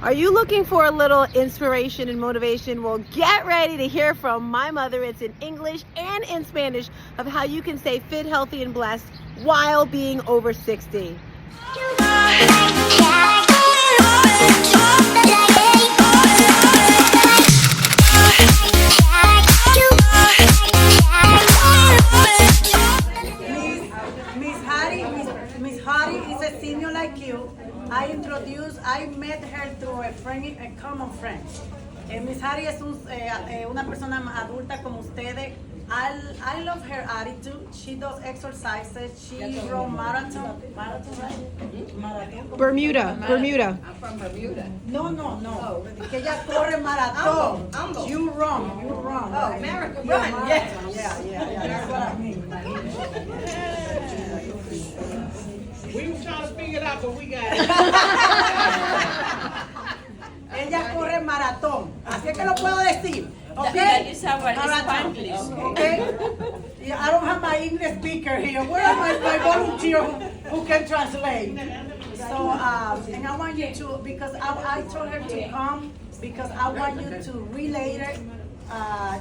Are you looking for a little inspiration and motivation? Well, get ready to hear from my mother. It's in English and in Spanish of how you can stay fit, healthy, and blessed while being over 60. Miss Hatty is a senior like you. I met her through a common friend. Miss Hatty es una persona adulta como ustedes. I love her attitude. She does exercises. She runs marathon, right? Marathon. Bermuda. I'm from Bermuda. No. Que ella corre maratón. Ambos. You run. Oh, Right? America, You're run, marathon. yes. Yeah. That's what I mean. We were trying to figure it out, but we got it. Ella corre maratón. Así es que lo puedo decir. Okay? That is our Maratón. Spanish. Okay? Yeah, I don't have my English speaker here. Where are my volunteer who can translate? So, and I want you to, because I told her to come because I want you to relate her.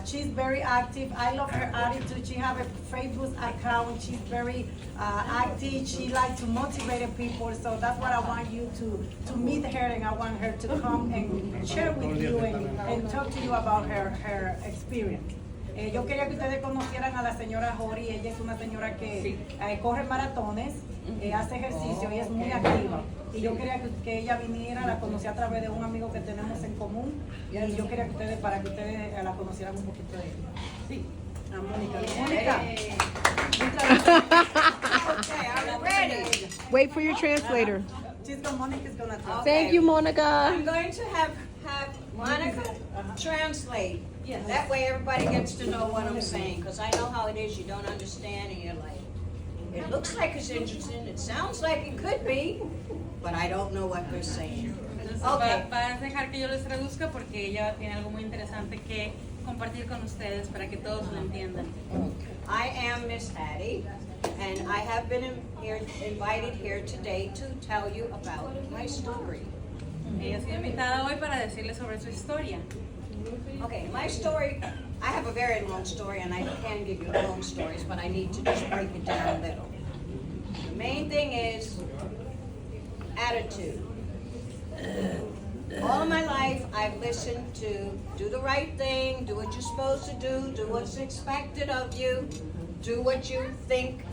She's very active. I love her attitude. She have a Facebook account. She's very active. She likes to motivate people. So that's what I want you to meet her, and I want her to come and share with you and talk to you about her experience. Yo quería que ustedes conocieran a la señora Jori. Ella es una señora que corre maratones, hace ejercicio y es muy activa. Y yo quería que ella viniera, la conocí a través de un amigo que tenemos en común. Y yo quería que ustedes, para que ustedes la conocieran un poquito de ella. Sí. Mónica. Okay, I'm ready. Wait for your translator. Monica's gonna talk. Thank you, Monica. I'm going to have Monica translate. That way everybody gets to know what I'm saying, because I know how it is, you don't understand and you're like, it looks like it's interesting, it sounds like it could be, but I don't know what they're saying. Okay. Va a dejar que yo les traduzca porque ella tiene algo muy interesante que compartir con ustedes para que todos lo entiendan. I am Miss Hatty, and I have been invited here today to tell you about my story. Ella ha sido invitada hoy para decirles sobre su historia. Okay, my story, I have a very long story, and I can give you long stories, but I need to just break it down a little. The main thing is attitude. All of my life, I've listened to do the right thing, do what you're supposed to do what's expected of you, do what you think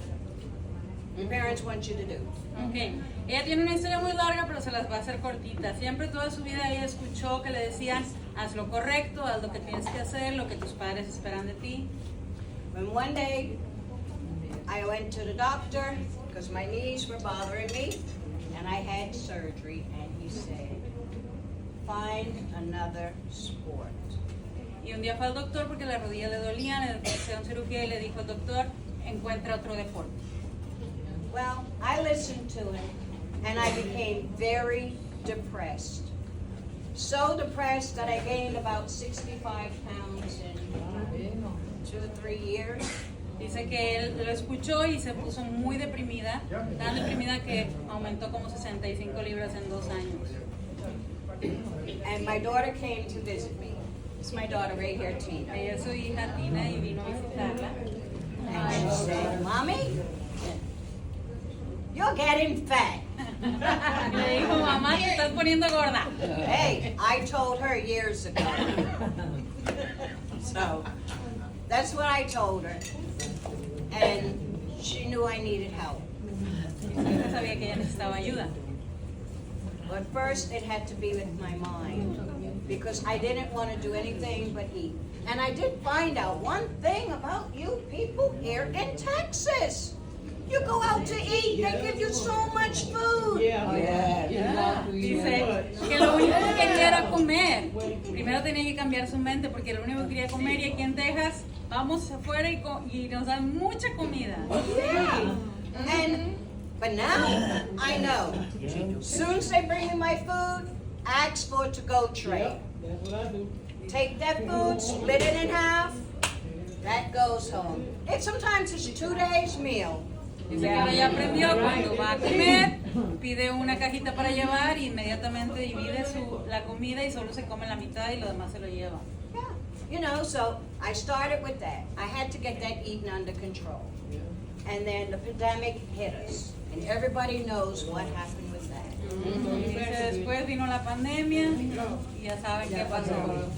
your parents want you to do. Okay. Ella tiene una historia muy larga, pero se las va a hacer cortita. Siempre toda su vida ella escuchó que le decían, haz lo correcto, haz lo que tienes que hacer, lo que tus padres esperan de ti. And one day, I went to the doctor because my knees were bothering me, and I had surgery, and he said, find another sport. Y un día fue al doctor porque las rodillas le dolían, le hicieron cirugía y le dijo al doctor, encuentra otro deporte. Well, I listened to him, and I became very depressed. So depressed that I gained about 65 pounds in 2 or 3 years. Dice que él lo escuchó y se puso muy deprimida, tan deprimida que aumentó como 65 libras en 2 años. And my daughter came to visit me. It's my daughter right here, Tina. Ella es su hija Tina y vino a visitarla. And she said, Mommy, you're getting fat. Le dijo, mamá, te estás poniendo gorda. Hey, I told her years ago. So, that's what I told her. And she knew I needed help. Ella sabía que ella necesitaba ayuda. But first, it had to be with my mind, because I didn't want to do anything but eat. And I did find out one thing about you people here in Texas. You go out to eat, they give you so much food. Dice que lo único que quería era comer. Primero tenía que cambiar su mente porque lo único que quería comer, y aquí en Texas vamos afuera y nos dan mucha comida. But now, I know. Soon as they bring me my food, ask for a to-go tray. That's what I do. Take that food, split it in half, that goes home. Sometimes it's 2 days meal. Dice que ahora ya aprendió cuando va a comer, pide una cajita para llevar y inmediatamente divide la comida y solo se come la mitad y lo demás se lo lleva. Yeah. You know, so I started with that. I had to get that eating under control. And then the pandemic hit us. And everybody knows what happened with that. Dice, después vino la pandemia y ya saben qué pasó.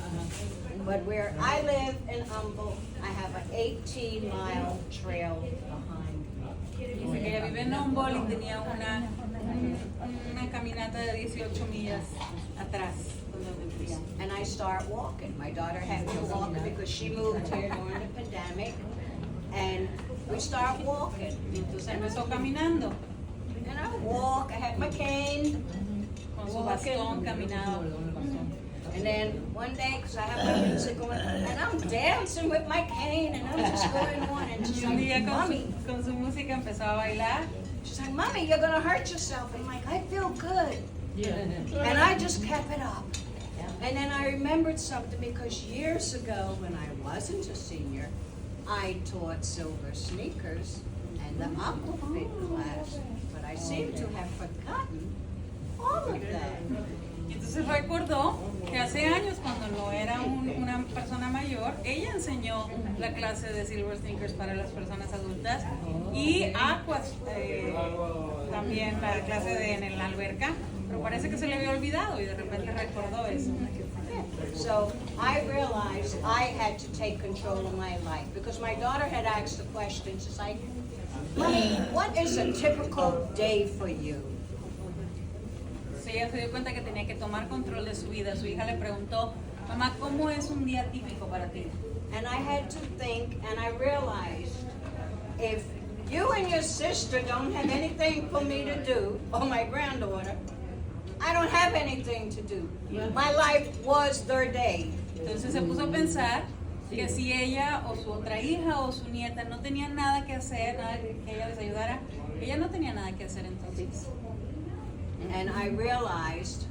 But where I live in Humboldt, I have an 18-mile trail behind me. Dice que ella vive en Humboldt y tenía una caminata de 18 millas atrás. donde vivía. And I start walking. My daughter had me walking because she moved here during the pandemic. And we start walking. Entonces empezó caminando. And I walk, I had my cane. Con su bastón caminaba. And then one day, because I have my music going, and I'm dancing with my cane, and I'm just going on, and she's Y un día like, Mommy, con su música empezó a bailar. she's like, Mommy, you're gonna hurt yourself. I'm like, I feel good. And I just kept it up. And then I remembered something because years ago, when I wasn't a senior, I taught silver sneakers and the aquafit class, but I seem to have forgotten all of that. Y entonces recordó que hace años, cuando no era una persona mayor, ella enseñó la clase de Silver Sneakers para las personas adultas y Aquas, también la clase en la alberca, pero parece que se le había olvidado y de repente recordó eso. So I realized I had to take control of my life because my daughter had asked the question. She's like, Mommy, what is a typical day for you? Ella se dio cuenta que tenía que tomar control de su vida. Su hija le preguntó, mamá, ¿cómo es un día típico para ti? And I had to think, and I realized if you and your sister don't have anything for me to do, or my granddaughter, I don't have anything to do. My life was their day. Entonces se puso a pensar que si ella o su otra hija o su nieta no tenían nada que hacer, nada que ella les ayudara, ella no tenía nada que hacer entonces. And I realized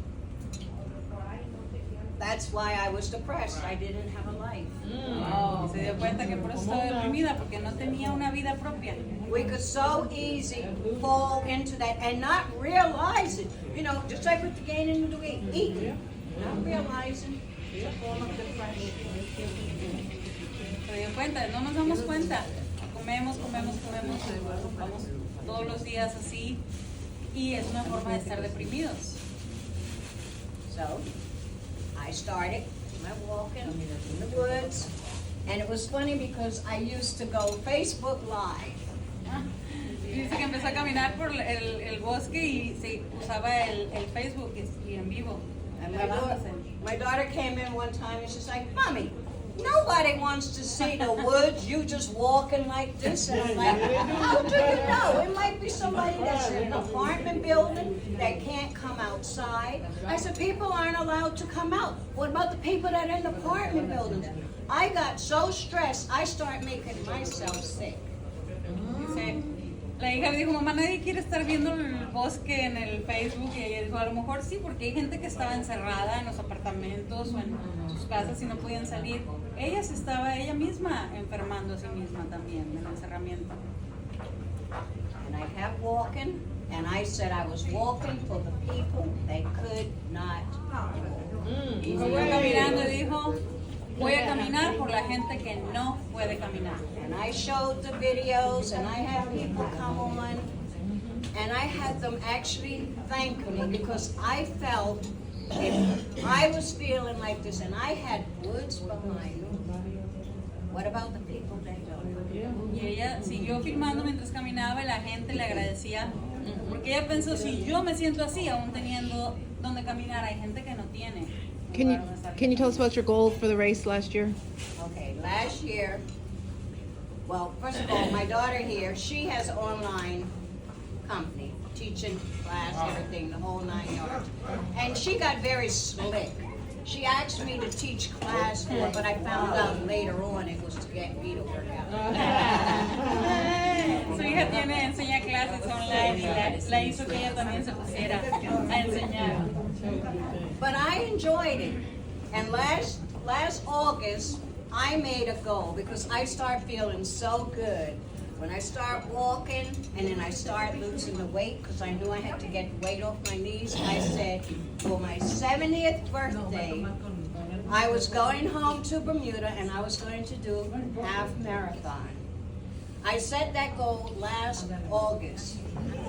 that's why I was depressed. I didn't have a life. Y se dio cuenta que por eso estaba deprimida, porque no tenía una vida propia. We could so easy fall into that and not realize it. You know, just like with the gaining of the weight, eating, not realizing it's a form of depression. Se dio cuenta, no nos damos cuenta. Comemos, vamos todos los días así y es una forma de estar deprimidos. So, I started my walking in the woods, and it was funny because I used to go Facebook Live. Y dice que empezó a caminar por el bosque y se usaba el Facebook y en vivo. And my daughter came in one time and she's like, Mommy, nobody wants to see the woods, you just walking like this. And I'm like, how do you know? It might be somebody that's in an apartment building that can't come outside. I said, people aren't allowed to come out. What about the people that are in apartment buildings? I got so stressed, I started making myself sick. Dice, la hija le dijo, mamá, nadie quiere estar viendo el bosque en el Facebook. Y ella dijo, a lo mejor sí, porque hay gente que estaba encerrada en los apartamentos o en sus casas y no podían salir. Ella se estaba ella misma enfermando a sí misma también en el encerramiento. And I kept walking, and I said I was walking for the people that could not walk. Y siguió caminando y dijo, voy a caminar por la gente que no puede caminar. And I showed the videos, and I had people come on, and I had them actually thank me because I felt if I was feeling like this and I had woods behind me, what about the people that don't? Y ella siguió filmando mientras caminaba y la gente le agradecía porque ella pensó, si yo me siento así, aún teniendo donde caminar, hay gente que no tiene. Can you tell us about your goal for the race last year? Okay, last year, well, first of all, my daughter here, she has an online company, teaching class, everything, the whole 9 yards. And she got very slick. She asked me to teach class for her, but I found out later on it was to get me to work out. Su hija enseña clases online y la hizo que ella también se pusiera a enseñar. But I enjoyed it. And last August, I made a goal because I started feeling so good. When I start walking and then I start losing the weight because I knew I had to get weight off my knees, I said for my 70th birthday, I was going home to Bermuda and I was going to do a half marathon. I set that goal last August.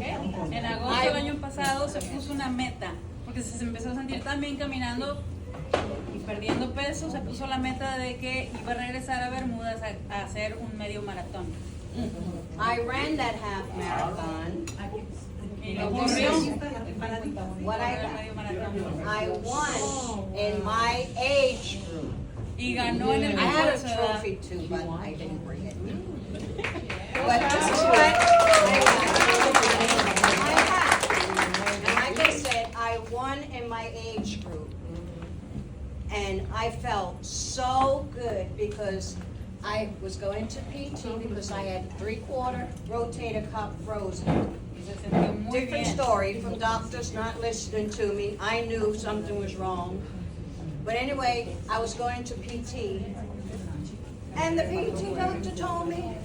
En agosto del año pasado se puso una meta, porque se empezó a sentir tan bien caminando y perdiendo peso, se puso la meta de que iba a regresar a Bermudas a hacer un medio maratón. I ran that half marathon. Y lo corrió. What I got? I won in my age group. Y ganó en el I grupo had de a su edad. trophy too, but I didn't bring it. But this is what I had. And like I said, I won in my age group. And I felt so good because I was going to PT because I had 3/4 rotator cuff frozen. Y se sintió muy Different bien. story from doctors not listening to me. I knew something was wrong. But anyway, I was going to PT. And the PT doctor told me,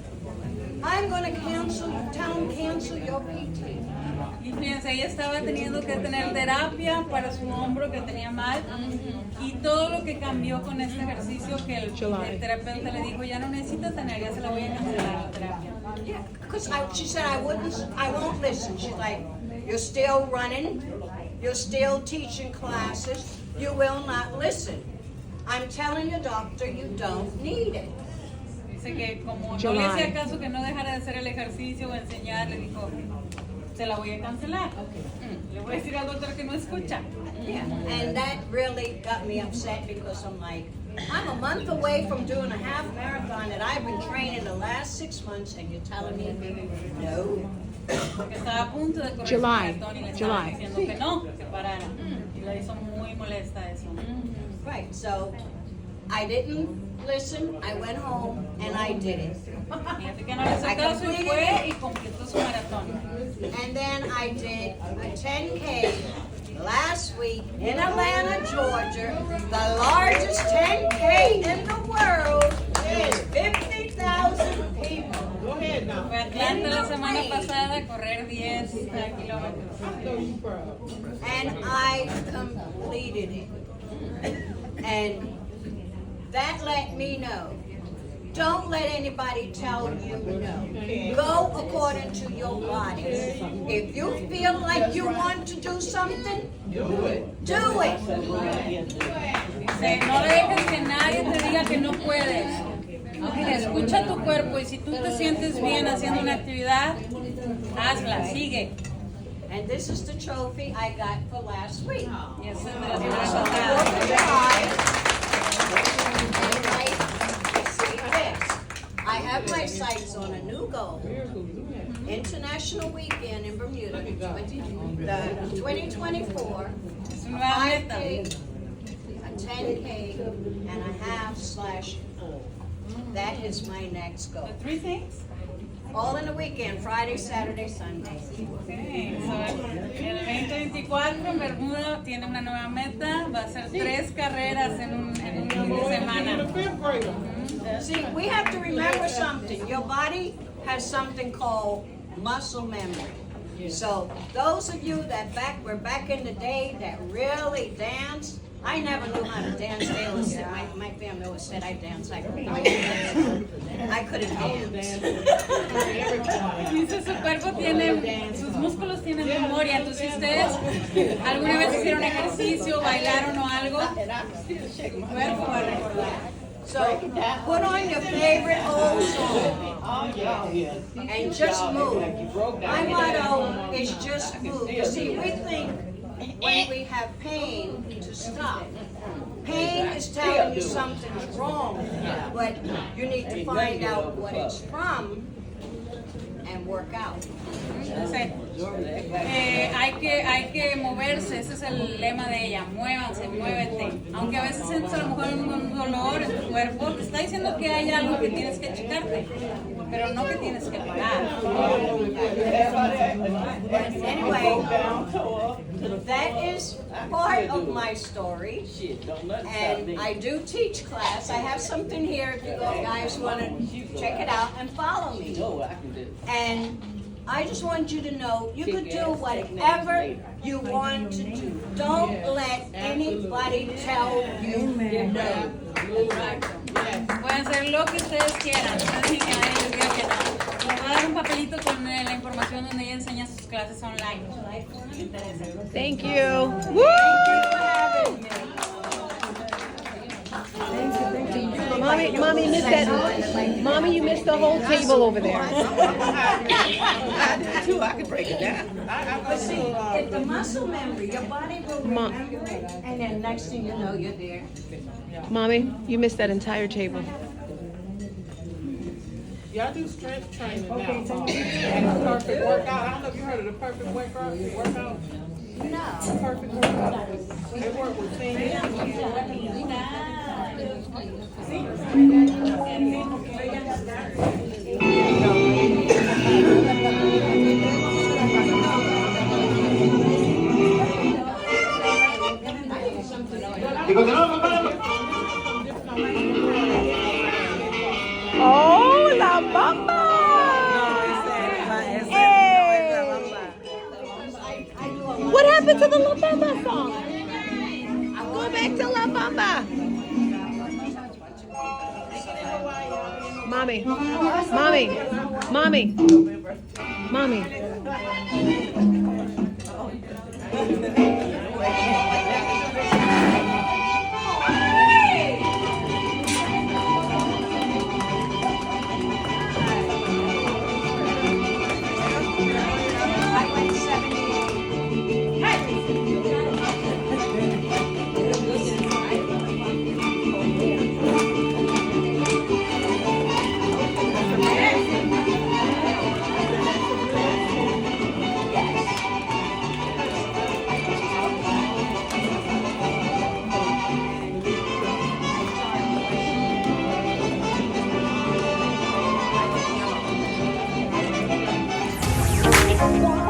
I'm going to cancel your PT. Y fíjense, ella estaba teniendo que tener terapia para su hombro que tenía mal y todo lo que cambió con este ejercicio que el terapeuta le dijo, ya no necesita tener, ya se la voy a cancelar la terapia. Yeah, because she said I won't listen. She's like, you're still running, you're still teaching classes, you will not listen. I'm telling your doctor you don't need it. Dice que como no le hacía caso que no dejara de hacer el ejercicio o enseñar, le dijo, se la voy a cancelar. Le voy a decir al doctor que no escucha. Yeah, and that really got me upset because I'm like, I'm a month away from doing a half marathon that I've been training the last 6 months and you're telling me no. Porque estaba a punto de correr su maratón y le estaba diciendo que no, que parara. Y la hizo muy molesta eso. Right, so I didn't listen, I went home and I did it. Fíjate que no le hizo caso y fue y completó su maratón. And then I did a 10K last week in Atlanta, Georgia. The largest 10K in the world is 50,000 people. Go ahead now. Fue a Atlanta la semana pasada a correr 10 kilómetros. I know you proud. And I completed it. And that let me know. Don't let anybody tell you no. Go according to your body. If you feel like you want to do something, do it. Do it. Dice, no le dejes que nadie te diga que no puedes. Escucha tu cuerpo y si tú te sientes bien haciendo una actividad, hazla, sigue. And this is the trophy I got for last week. Y esa es de la semana pasada. I have my sights on a new goal. International weekend in Bermuda, the 2024, Es una nueva 5K, meta. a 10K, and a half/full. That is my next goal. The three things? All in the weekend, Friday, Saturday, Sunday. Okay, so, el 2024 en Bermuda tiene una nueva meta, va a ser 3 carreras en un fin de semana. Fifth grader. See, we have to remember something. Your body has something called muscle memory. So those of you that were back in the day that really danced, I never knew how to dance. They always said, my family always said I danced. I couldn't dance. Dice, su cuerpo tiene, sus músculos tienen memoria. Entonces, si ustedes alguna vez hicieron ejercicio, bailaron o algo, su cuerpo va a recordar. So put on your favorite old song and just move. My motto is just move. You see, we think when we have pain to stop. Pain is telling you something's wrong, but you need to find out what it's from and work out. Entonces, hay que moverse, ese es el lema de ella, muévanse, muévete. Aunque a veces sientes a lo mejor un dolor en tu cuerpo, te está diciendo que hay algo que tienes que checarte, pero no que tienes que parar. Anyway, that is part of my story. And I do teach class. I have something here if you guys want to check it out and follow me. And I just want you to know you could do whatever you want to do. Don't let anybody tell you no. Pueden hacer lo que ustedes quieran, no digan que nadie les diga que no. Les voy a dar un papelito con la información donde ella enseña sus clases online. Thank you. Mommy missed that. Mommy, you missed the whole table over there. I did too. I could break it down. But see, it's the muscle memory. Your body will remember it, and then next thing you know, you're there. Mommy, you missed that entire table. Y'all do strength training now. And the perfect workout. I don't know if you heard of the perfect workout. No. Perfect workout. They work with seniors. Oh, la bamba! Hey. What happened to the La Bamba song? Go back to La Bamba. Mommy, mommy, mommy, mommy. I went 78. One